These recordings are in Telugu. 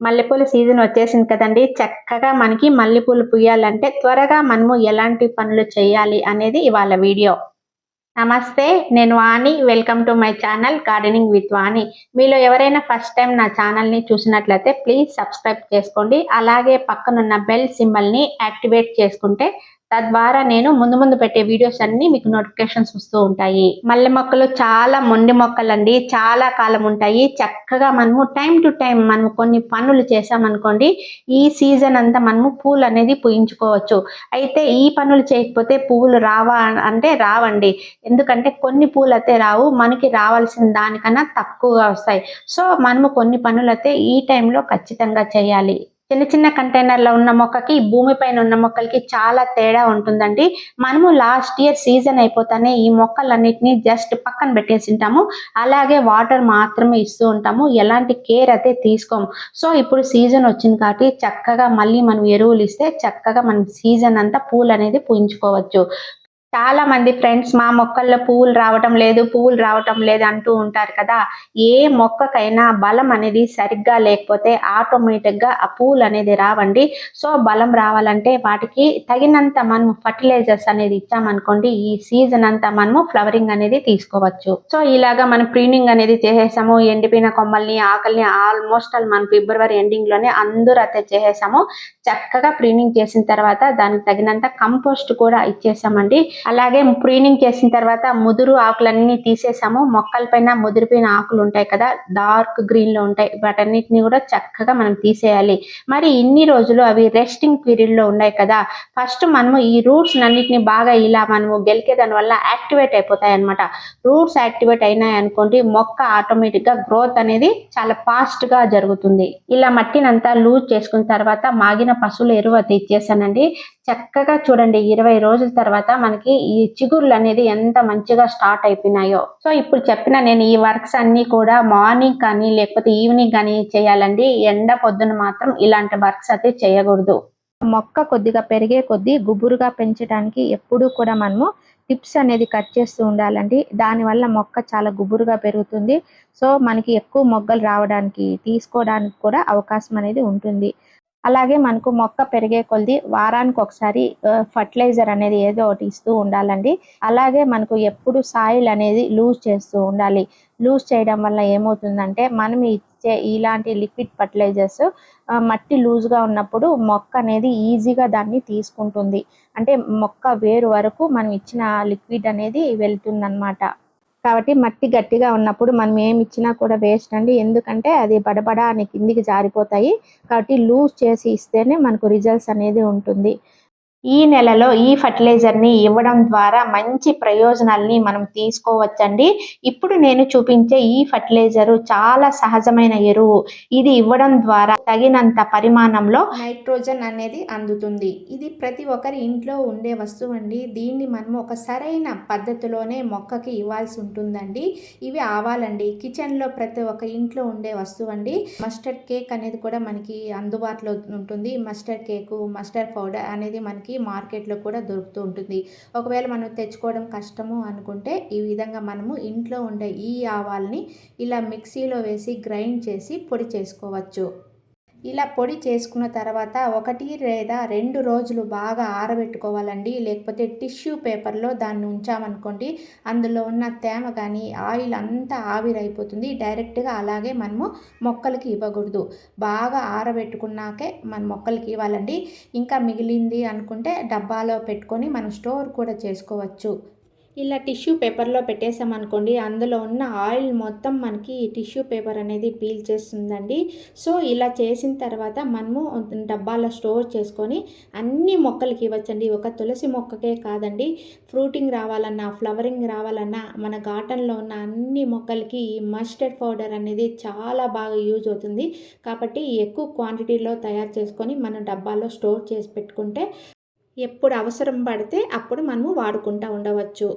మల్లెపూల సీజన్ వచ్చేసింది కదండీ! చక్కగా మనకి మల్లెపూలు పూయాలంటే త్వరగా మనము ఎలాంటి పనులు చేయాలి అనేది ఇవాళ వీడియో. నమస్తే. నేను Vani. Welcome to my channel gardening with Vani. మీలో ఎవరైనా ఫస్ట్ టైమ్ నా ఛానల్‌ని చూసినట్లయితే ప్లీజ్ సబ్స్క్రైబ్ చేసుకోండి. అలాగే పక్కనున్న బెల్ సింబల్‌ని యాక్టివేట్ చేసుకుంటే తద్వారా నేను ముందు పెట్టే వీడియోస్ అన్నీ మీకు నోటిఫికేషన్స్ వస్తూ ఉంటాయి. మల్లె మొక్కలు చాలా మొండి మొక్కలండి. చాలా కాలం ఉంటాయి. చక్కగా మనము టైమ్ టు టైమ్ మనము కొన్ని పనులు చేశామనుకోండి, ఈ సీజన్ అంతా మనము పూలనేది పూయించుకోవచ్చు. అయితే ఈ పనులు చేయకపోతే పువ్వులు రావా అంటే రావండి. ఎందుకంటే కొన్ని పూలైతే రావు. మనకి రావాల్సిన దానికన్నా తక్కువగా వస్తాయి. సో, మనము కొన్ని పనులైతే ఈ టైంలో ఖచ్చితంగా చేయాలి. చిన్న కంటైనర్‌లో ఉన్న మొక్కకి, భూమి పైన ఉన్న మొక్కలకి చాలా తేడా ఉంటుందండి. మనము లాస్ట్ ఇయర్ సీజన్ అయిపోతానే ఈ మొక్కలన్నిటిని జస్ట్ పక్కన పెట్టేసింటాము. అలాగే వాటర్ మాత్రమే ఇస్తూ ఉంటాము. ఎలాంటి కేర్ అయితే తీసుకోము. సో, ఇప్పుడు సీజన్ వచ్చింది కాబట్టి చక్కగా మళ్ళీ మనం ఎరువులిస్తే చక్కగా మనం సీజన్ అంతా పూలనేది పూయించుకోవచ్చు. చాలా మంది ఫ్రెండ్స్ మా మొక్కల్లో పువ్వులు రావటం లేదు అంటూ ఉంటారు కదా! ఏ మొక్కకైనా బలం అనేది సరిగ్గా లేకపోతే ఆటోమేటిక్‌గా ఆ పువ్వులనేది రావండి. సో, బలం రావాలంటే వాటికి తగినంత మనం ఫర్టిలైజర్స్ అనేది ఇచ్చామనుకోండి, ఈ సీజన్ అంతా మనము ఫ్లవరింగ్ అనేది తీసుకోవచ్చు. సో, ఇలాగా మనం ప్రునింగ్ అనేది చేసేసాము. ఎండిపోయిన కొమ్మల్ని, ఆకుల్ని ఆల్మోస్ట్ మనం ఫిబ్రవరి ఎండింగ్‌లోనే అందరూ అయితే చేసేసాము. చక్కగా ప్రునింగ్ చేసిన తర్వాత దానికి తగినంత కంపోస్ట్ కూడా ఇచ్చేసామండి. అలాగే ప్రూనింగ్ చేసిన తర్వాత ముదురు ఆకులన్నీ తీసేసాము. మొక్కల పైన ముదిరిపోయిన ఆకులు ఉంటాయి కదా! డార్క్ గ్రీన్‌లో ఉంటాయి. వాటన్నిటిని కూడా చక్కగా మనం తీసేయాలి. మరి ఇన్ని రోజులు అవి రెస్టింగ్ పీరియడ్‌లో ఉన్నాయి కదా! ఫస్ట్ మనము ఈ రూట్స్‌నన్నిటిని బాగా ఇలా మనము గెలికేదాని వల్ల యాక్టివేట్ అయిపోతాయన్నమాట. రూట్స్ యాక్టివేట్ అయినాయనుకోండి మొక్క ఆటోమేటిక్‌గా గ్రోత్ అనేది చాలా ఫాస్ట్‌గా జరుగుతుంది. ఇలా మట్టినంతా లూజ్ చేసుకున్న తర్వాత మాగిన పశువుల ఎరువు అయితే ఇచ్చేసానండి. చక్కగా చూడండి 20 రోజుల తర్వాత మనకి ఈ చిగుర్లు అనేది ఎంత మంచిగా స్టార్ట్ అయిపోయినాయో. సో, ఇప్పుడు చెప్పిన నేను ఈ వర్క్స్ అన్నీ కూడా మార్నింగ్ కానీ లేకపోతే ఈవినింగ్ కానీ చేయాలండి. ఎండ పొద్దున మాత్రం ఇలాంటి వర్క్స్ అయితే చేయకూడదు. మొక్క కొద్దిగా పెరిగే కొద్దీ గుబురుగా పెంచడానికి ఎప్పుడూ కూడా మనము టిప్స్ అనేది కట్ చేస్తూ ఉండాలండి. దానివల్ల మొక్క చాలా గుబురుగా పెరుగుతుంది. సో, మనకి ఎక్కువ మొగ్గలు రావడానికి, తీసుకోవడానికి కూడా అవకాశం అనేది ఉంటుంది. అలాగే మనకు మొక్క పెరిగే కొద్దీ వారానికి ఒకసారి ఫర్టిలైజర్ అనేది ఏదో ఒకటి ఇస్తూ ఉండాలండి. అలాగే మనకు ఎప్పుడు సాయిల్ అనేది లూజ్ చేస్తూ ఉండాలి. లూజ్ చేయడం వల్ల ఏమవుతుందంటే మనం ఇచ్చే ఇలాంటి లిక్విడ్ ఫర్టిలైజర్స్ మట్టి లూజ్‌గా ఉన్నప్పుడు మొక్క అనేది ఈజీగా దాన్ని తీసుకుంటుంది. అంటే మొక్క వేరు వరకు మనం ఇచ్చిన లిక్విడ్ అనేది వెళ్తుందనమాట. కాబట్టి మట్టి గట్టిగా ఉన్నప్పుడు మనం ఏమి ఇచ్చినా కూడా వేస్ట్ అండి. ఎందుకంటే అది బడబడా అని కిందికి జారిపోతాయి. కాబట్టి లూజ్ చేసి ఇస్తేనే మనకు రిజల్ట్స్ అనేది ఉంటుంది. ఈ నెలలో ఈ ఫర్టిలైజర్‌ని ఇవ్వడం ద్వారా మంచి ప్రయోజనాల్ని మనం తీసుకోవచ్చండి. ఇప్పుడు నేను చూపించే ఈ ఫర్టిలైజరు చాలా సహజమైన ఎరువు. ఇది ఇవ్వడం ద్వారా తగినంత పరిమాణంలో నైట్రోజన్ అనేది అందుతుంది. ఇది ప్రతి ఒక్కరి ఇంట్లో ఉండే వస్తువండి. దీన్ని మనం ఒక సరైన పద్ధతిలోనే మొక్కకి ఇవ్వాల్సి ఉంటుందండి. ఇవి ఆవాలండి. కిచెన్‌లో ప్రతి ఒక్క ఇంట్లో ఉండే వస్తువండి. మస్టర్డ్ కేక్ అనేది కూడా మనకి అందుబాటులో ఉంటుంది. మస్టర్డ్ కేకు, మస్టర్డ్ పౌడర్ అనేది మనకి మార్కెట్లో కూడా దొరుకుతూ ఉంటుంది. ఒకవేళ మనం తెచ్చుకోవడం కష్టము అనుకుంటే ఈ విధంగా మనము ఇంట్లో ఉండే ఈ ఆవాల్ని ఇలా మిక్సీలో వేసి గ్రైండ్ చేసి పొడి చేసుకోవచ్చు. ఇలా పొడి చేసుకున్న తర్వాత 1 లేదా 2 రోజులు బాగా ఆరబెట్టుకోవాలండి. లేకపోతే టిష్యూ పేపర్‌లో దాన్ని ఉంచామనుకోండి, అందులో ఉన్న తేమ కానీ, ఆయిల్ అంతా ఆవిరైపోతుంది. డైరెక్ట్‌గా అలాగే మనము మొక్కలకి ఇవ్వకూడదు. బాగా ఆరబెట్టుకున్నాకే మన మొక్కలకి ఇవ్వాలండి. ఇంకా మిగిలింది అనుకుంటే డబ్బాలో పెట్టుకొని మనం స్టోర్ కూడా చేసుకోవచ్చు. ఇలా టిష్యూ పేపర్‌లో పెట్టేసామనుకోండి, అందులో ఉన్న ఆయిల్ మొత్తం మనకి టిష్యూ పేపర్ అనేది పీల్చేస్తుందండి. సో, ఇలా చేసిన తర్వాత మనము డబ్బాలో స్టోర్ చేసుకొని అన్ని మొక్కలకి ఇవ్వచ్చండి. ఒక తులసి మొక్కకే కాదండి, ఫ్రూటింగ్ రావాలన్నా, ఫ్లవరింగ్ రావాలన్నా మన గార్డెన్‌లో ఉన్న అన్ని మొక్కలకి ఈ మస్టర్డ్ పౌడర్ అనేది చాలా బాగా యూజ్ అవుతుంది. కాబట్టి ఎక్కువ క్వాంటిటీలో తయారు చేసుకొని మనం డబ్బాలో స్టోర్ చేసి పెట్టుకుంటే ఎప్పుడు అవసరం పడితే అప్పుడు మనము వాడుకుంటూ ఉండవచ్చు.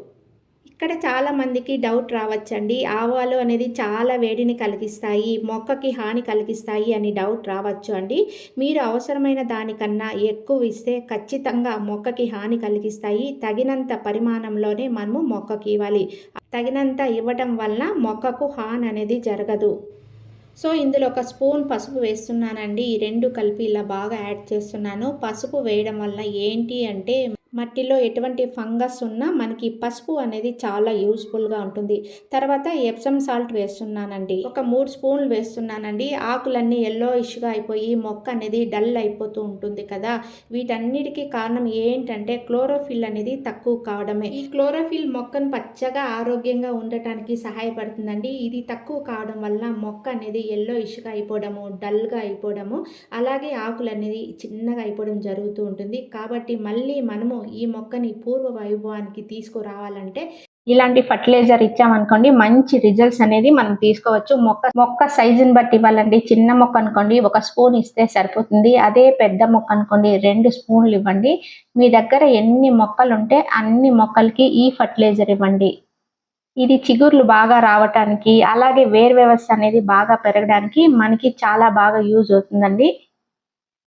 ఇక్కడ చాలామందికి డౌట్ రావచ్చండి. ఆవాలు అనేది చాలా వేడిని కలిగిస్తాయి, మొక్కకి హాని కలిగిస్తాయి అని డౌట్ రావచ్చు అండి. మీరు అవసరమైన దానికన్నా ఎక్కువ ఇస్తే ఖచ్చితంగా మొక్కకి హాని కలిగిస్తాయి. తగినంత పరిమాణంలోనే మనము మొక్కకి ఇవ్వాలి. తగినంత ఇవ్వటం వలన మొక్కకు హాని అనేది జరగదు. సో ఇందులో ఒక స్పూన్ పసుపు వేస్తున్నానండి. ఈ 2 కలిపి ఇలా బాగా యాడ్ చేస్తున్నాను. పసుపు వేయడం వల్ల ఏంటి అంటే మట్టిలో ఎటువంటి ఫంగస్ ఉన్నా మనకి పసుపు అనేది చాలా యూస్ఫుల్గా ఉంటుంది. తర్వాత ఎప్సమ్ సాల్ట్ వేస్తున్నానండి. ఒక 3 స్పూన్లు వేస్తున్నానండి. ఆకులన్నీ యెల్లోయిష్గా అయిపోయి మొక్క అనేది డల్ అయిపోతూ ఉంటుంది కదా. వీటన్నిటికీ కారణం ఏంటంటే క్లోరోఫిల్ అనేది తక్కువ కావడమే. ఈ క్లోరోఫిల్ మొక్కను పచ్చగా ఆరోగ్యంగా ఉండటానికి సహాయపడుతుందండి. ఇది తక్కువ కావడం వల్ల మొక్క అనేది యెల్లోయిష్గా అయిపోవడము, డల్గా అయిపోవడము, అలాగే ఆకులు అనేది చిన్నగా అయిపోవడం జరుగుతూ ఉంటుంది. కాబట్టి మళ్ళీ మనము ఈ మొక్కని పూర్వ వైభవానికి తీసుకురావాలంటే ఇలాంటి ఫర్టిలైజర్ ఇచ్చామనుకోండి మంచి రిజల్ట్స్ అనేది మనం తీసుకోవచ్చు. మొక్క సైజుని బట్టి ఇవ్వాలండి. చిన్న మొక్క అనుకోండి 1 స్పూన్ ఇస్తే సరిపోతుంది. అదే పెద్ద మొక్క అనుకోండి 2 స్పూన్లు ఇవ్వండి. మీ దగ్గర ఎన్ని మొక్కలు ఉంటే అన్ని మొక్కలకి ఈ ఫర్టిలైజర్ ఇవ్వండి. ఇది చిగుర్లు బాగా రావటానికి, అలాగే వేరు వ్యవస్థ అనేది బాగా పెరగడానికి మనకి చాలా బాగా యూజ్ అవుతుందండి.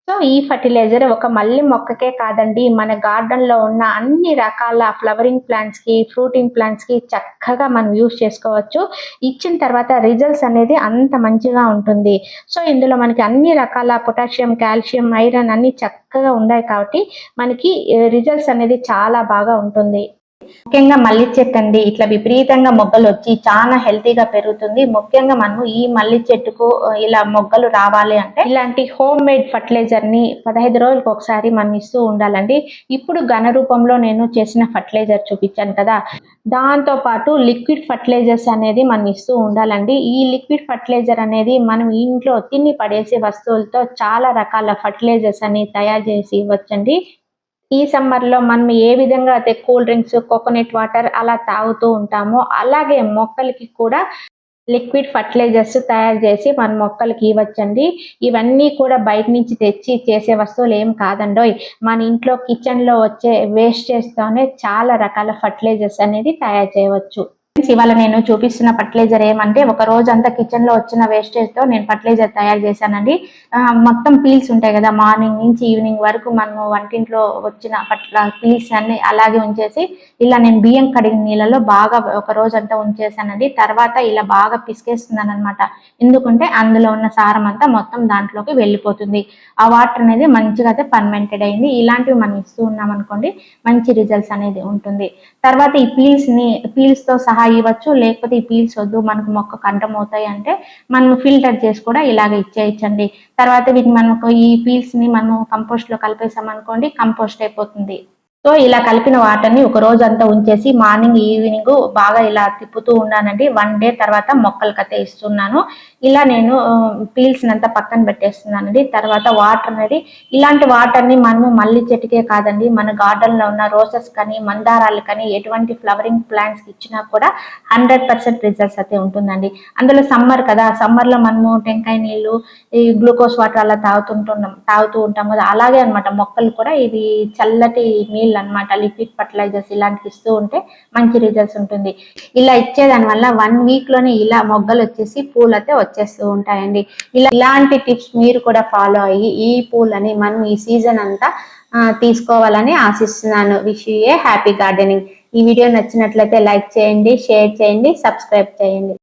సో ఈ ఫర్టిలైజర్ ఒక మల్లి మొక్కకే కాదండి, మన గార్డెన్‌లో ఉన్న అన్ని రకాల ఫ్లవరింగ్ ప్లాంట్స్‌కి, ఫ్రూటింగ్ ప్లాంట్స్‌కి చక్కగా మనం యూజ్ చేసుకోవచ్చు. ఇచ్చిన తర్వాత రిజల్ట్స్ అనేది అంత మంచిగా ఉంటుంది. సో ఇందులో మనకి అన్ని రకాల పొటాషియం, కాల్షియం, ఐరన్ అన్నీ చక్కగా ఉన్నాయి కాబట్టి మనకి రిజల్ట్స్ అనేది చాలా బాగా ఉంటుంది. ముఖ్యంగా మల్లి చెట్టు అండి, ఇట్లా విపరీతంగా మొగ్గలు వచ్చి చాలా హెల్తీగా పెరుగుతుంది. ముఖ్యంగా మనము ఈ మల్లి చెట్టుకు ఇలా మొగ్గలు రావాలి అంటే ఇలాంటి హోమ్ మేడ్ ఫర్టిలైజర్ ని 15 రోజులకు ఒకసారి మనం ఇస్తూ ఉండాలండి. ఇప్పుడు ఘన రూపంలో నేను చేసిన ఫర్టిలైజర్ చూపించాను కదా, దాంతో పాటు లిక్విడ్ ఫర్టిలైజర్స్ అనేది మనం ఇస్తూ ఉండాలండి. ఈ లిక్విడ్ ఫర్టిలైజర్ అనేది మనం ఇంట్లో తిని పడేసే వస్తువులతో చాలా రకాల ఫర్టిలైజర్స్ అని తయారు చేసి ఇవ్వచ్చండి. ఈ సమ్మర్‌లో మనం ఏ విధంగా అయితే కూల్ డ్రింక్స్, కోకోనట్ వాటర్ అలా తాగుతూ ఉంటామో, అలాగే మొక్కలకి కూడా లిక్విడ్ ఫర్టిలైజర్స్ తయారు చేసి మన మొక్కలకి ఇవ్వచ్చండి. ఇవన్నీ కూడా బయట నుంచి తెచ్చి చేసే వస్తువులు ఏం కాదండోయ్. మన ఇంట్లో కిచెన్‌లో వచ్చే వేస్టేజ్‌తోనే చాలా రకాల ఫర్టిలైజర్స్ అనేది తయారు చేయవచ్చు. ఇవాళ నేను చూపిస్తున్న ఫర్టిలైజర్ ఏమంటే ఒక రోజంతా కిచెన్ లో వచ్చిన వేస్టేజ్ తో నేను ఫర్టిలైజర్ తయారు చేశానండి. మొత్తం పీల్స్ ఉంటాయి కదా, మార్నింగ్ నుంచి ఈవినింగ్ వరకు మనము వంటింట్లో వచ్చిన పీల్స్ అన్ని అలాగే ఉంచేసి ఇలా నేను బియ్యం కడిగిన నీళ్ళలో బాగా ఒక రోజంతా ఉంచేసానండి. తర్వాత ఇలా బాగా పిసికేస్తున్నాను అనమాట. ఎందుకంటే అందులో ఉన్న సారం అంతా మొత్తం దాంట్లోకి వెళ్ళిపోతుంది. ఆ వాటర్ అనేది మంచిగా అయితే ఫర్మెంటెడ్ అయింది. ఇలాంటివి మనం ఇస్తూ ఉన్నాం అనుకోండి మంచి రిజల్ట్స్ అనేది ఉంటుంది. తర్వాత ఈ పీల్స్ తో సహా ఇవ్వచ్చు, లేకపోతే ఈ పీల్స్ వద్దు మనకు మొక్కకు అడ్డమవుతాయి అంటే మనం ఫిల్టర్ చేసి కూడా ఇలాగ ఇచ్చేయచ్చండి. తర్వాత వీటిని మనకు ఈ పీల్స్ ని మనం కంపోస్ట్ లో కలిపేసాం అనుకోండి కంపోస్ట్ అయిపోతుంది. సో ఇలా కలిపిన వాటర్ని ఒక రోజు అంతా ఉంచేసి మార్నింగ్ ఈవినింగ్ బాగా ఇలా తిప్పుతూ ఉన్నానండి. 1 డే తర్వాత మొక్కలకైతే ఇస్తున్నాను. ఇలా నేను పీల్స్ అంతా పక్కన పెట్టేస్తున్నానండి. తర్వాత వాటర్ అనేది ఇలాంటి వాటర్ని మనము మల్లి చెట్టుకే కాదండి, మన గార్డెన్ లో ఉన్న రోజెస్ కానీ, మందారాలు కానీ, ఎటువంటి ఫ్లవరింగ్ ప్లాంట్స్ ఇచ్చినా కూడా 100% రిజల్ట్స్ అయితే ఉంటుందండి. అందులో సమ్మర్ కదా, సమ్మర్ లో మనము టెంకాయ నీళ్లు, ఈ గ్లూకోజ్ వాటర్ అలా తాగుతూ ఉంటాం కదా, అలాగే అనమాట మొక్కలు కూడా ఇది చల్లటి నీళ్ళు అన్నమాట. లిక్విడ్ ఫర్టిలైజర్స్ ఇలాంటివి ఇస్తూ ఉంటే మంచి రిజల్ట్స్ ఉంటుంది. ఇలా ఇచ్చేదాని వల్ల 1 వీక్ లోనే ఇలా మొగ్గలు వచ్చేసి పూలు అయితే వచ్చేస్తూ ఉంటాయండి. ఇలాంటి టిప్స్ మీరు కూడా ఫాలో అయ్యి ఈ పూలని మనం ఈ సీజన్ అంతా తీసుకోవాలని ఆశిస్తున్నాను. Wish you A happy gardening. ఈ వీడియో నచ్చినట్లయితే లైక్ చేయండి, షేర్ చేయండి, సబ్స్క్రైబ్ చేయండి.